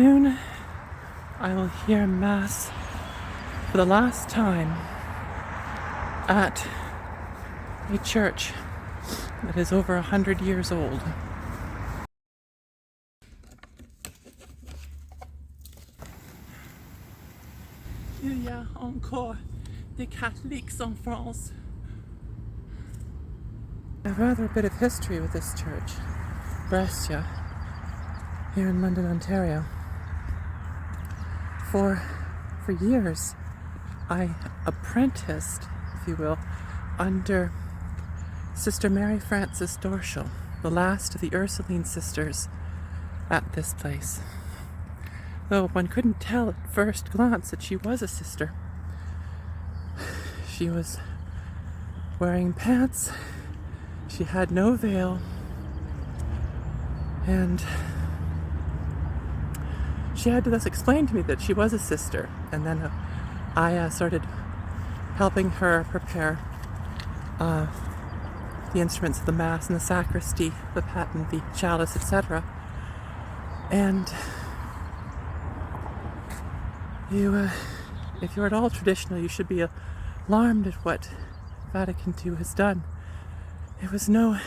soon I will hear Mass for the last time at a church that is over 100 years old. Il y a encore des catholiques en France. I have rather a bit of history with this church, Brescia, here in London, Ontario. For years, I apprenticed, if you will, under Sister Mary Frances Dorschel, the last of the Ursuline sisters at this place. Though one couldn't tell at first glance that she was a sister. She was wearing pants, she had no veil, and she had to thus explain to me that she was a sister. And then I started helping her prepare the instruments of the Mass and the sacristy, the paten, the chalice, etc. And if you're at all traditional, you should be alarmed at what Vatican II has done. It was no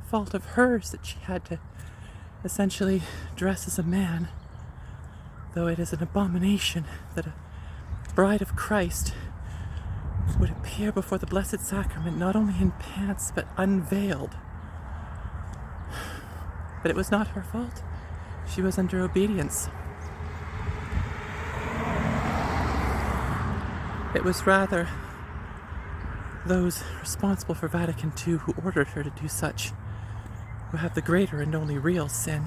fault of hers that she had to essentially dress as a man, though it is an abomination that a bride of Christ would appear before the Blessed Sacrament not only in pants but unveiled. But it was not her fault. She was under obedience. It was rather those responsible for Vatican II who ordered her to do such, who have the greater and only real sin.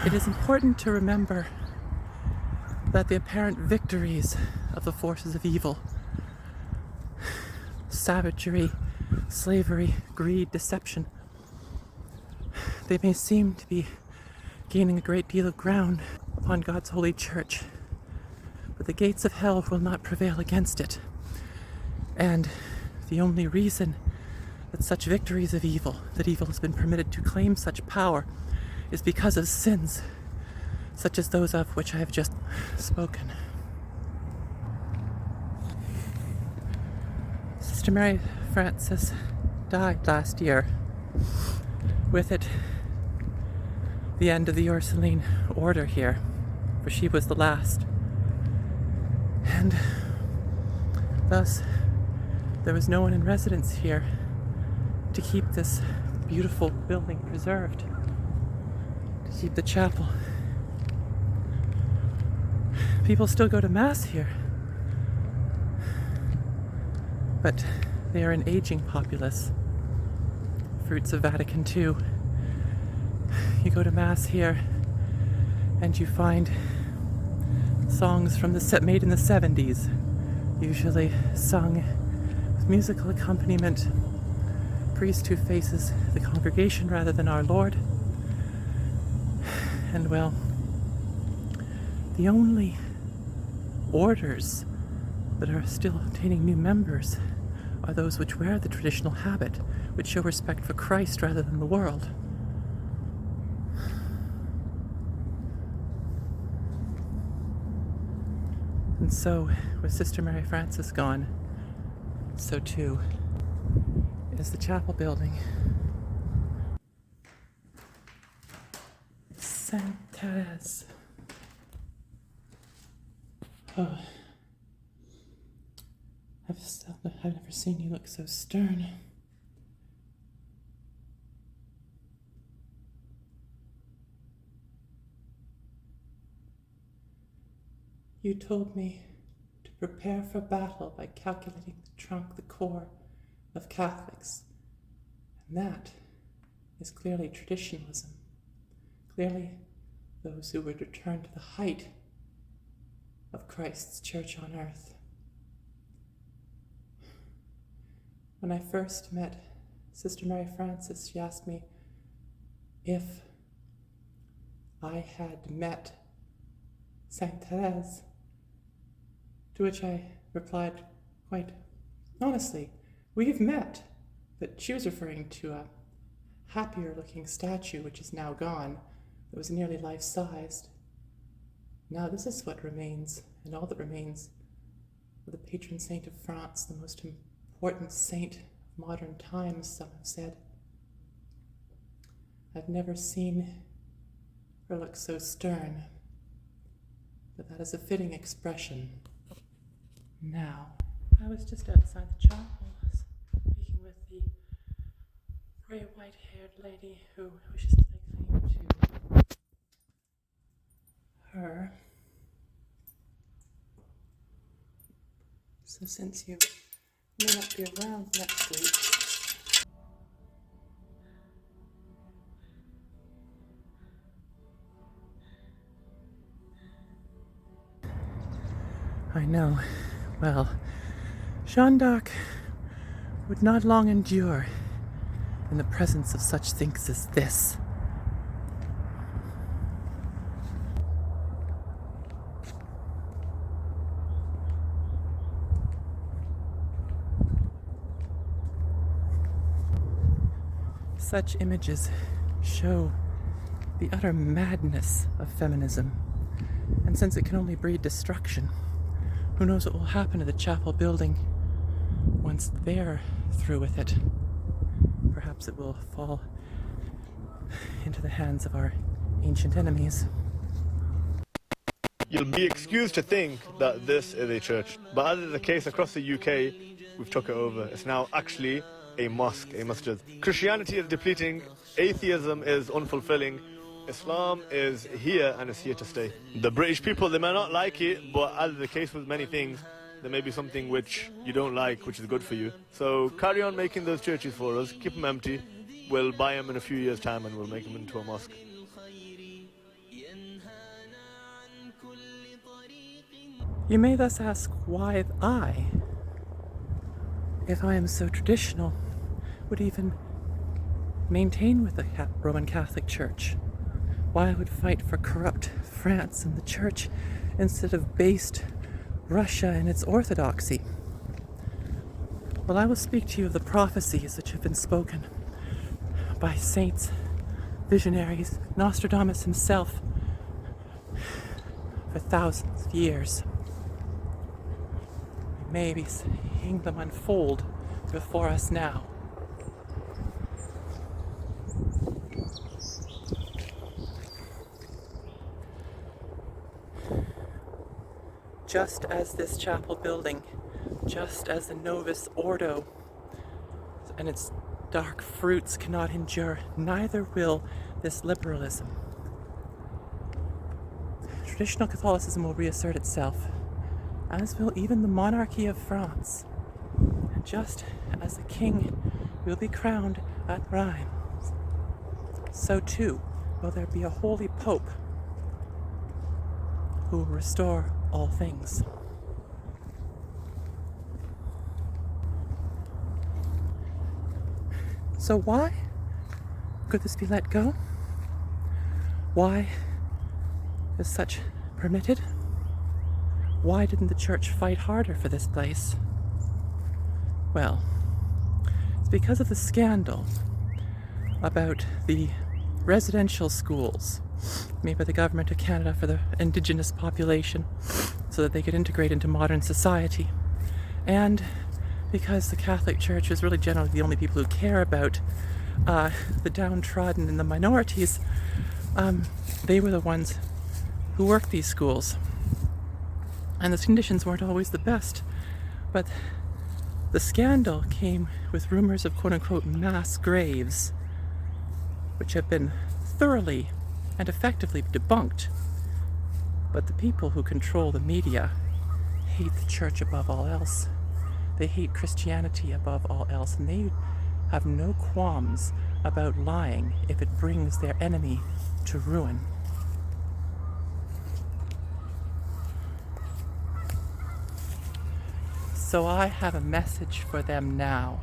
It is important to remember that the apparent victories of the forces of evil, savagery, slavery, greed, deception, they may seem to be gaining a great deal of ground upon God's holy church, but the gates of hell will not prevail against it. And the only reason that such victories of evil, that evil has been permitted to claim such power, is because of sins such as those of which I have just spoken. Sister Mary Frances died last year. With it, the end of the Ursuline order here, for she was the last. And thus, there was no one in residence here to keep this beautiful building preserved, to keep the chapel. People still go to Mass here, but they are an aging populace, fruits of Vatican II. You go to Mass here and you find songs from made in the 70s, usually sung with musical accompaniment, priest who faces the congregation rather than our Lord. And well, the only orders that are still obtaining new members are those which wear the traditional habit, which show respect for Christ rather than the world. And so, with Sister Mary Frances gone, so too is the chapel building. Saint Therese. Oh, I've never seen you look so stern. You told me to prepare for battle by calculating the core of Catholics. And that is clearly traditionalism. Clearly those who would return to the height of Christ's church on earth. When I first met Sister Mary Frances, she asked me if I had met Saint Therese, to which I replied quite honestly, "We've met," but she was referring to a happier looking statue which is now gone, that was nearly life-sized. Now this is what remains, and all that remains of the patron saint of France, the most important saint of modern times, some have said. I've never seen her look so stern, but that is a fitting expression. Now, I was just outside the chapel, speaking with the grey white-haired lady who wishes to lay claim to her. So since you may not be around next week, I know. Well, Jeanne d'Arc would not long endure in the presence of such things as this. Such images show the utter madness of feminism, and since it can only breed destruction, who knows what will happen to the chapel building once they're through with it. Perhaps it will fall into the hands of our ancient enemies. You'll be excused to think that this is a church, but as is the case across the UK, we've took it over. It's now actually a mosque, a masjid. Christianity is depleting, atheism is unfulfilling, Islam is here and is here to stay. The British people, they may not like it, but as is the case with many things, there may be something which you don't like, which is good for you. So carry on making those churches for us, keep them empty, we'll buy them in a few years' time and we'll make them into a mosque. You may thus ask why I, if I am so traditional, would even maintain with the Roman Catholic Church. Why I would fight for corrupt France and the Church instead of based Russia and its orthodoxy. Well, I will speak to you of the prophecies which have been spoken by saints, visionaries, Nostradamus himself, for thousands of years. We may be seeing them unfold before us now. Just as this chapel building, just as the Novus Ordo and its dark fruits cannot endure, neither will this liberalism. Traditional Catholicism will reassert itself, as will even the monarchy of France. And just as the king will be crowned at Rheims, so too will there be a holy pope who will restore all things. So why could this be let go? Why is such permitted? Why didn't the church fight harder for this place? Well, it's because of the scandal about the residential schools made by the government of Canada for the indigenous population so that they could integrate into modern society. And because the Catholic Church is really generally the only people who care about the downtrodden and the minorities, they were the ones who worked these schools. And the conditions weren't always the best. But the scandal came with rumors of quote-unquote mass graves, which have been thoroughly and effectively debunked. But the people who control the media hate the church above all else. They hate Christianity above all else, and they have no qualms about lying if it brings their enemy to ruin. So I have a message for them now.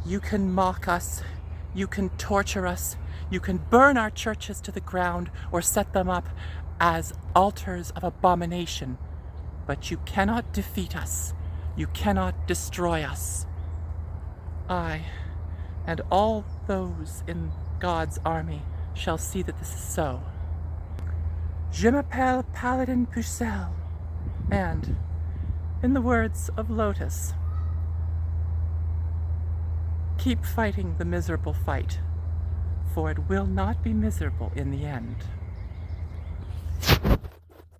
You can mock us, you can torture us, you can burn our churches to the ground or set them up as altars of abomination, but you cannot defeat us. You cannot destroy us. I and all those in God's army shall see that this is so. Je m'appelle Paladin Pucelle, and, in the words of Lotus, keep fighting the miserable fight, for it will not be miserable in the end.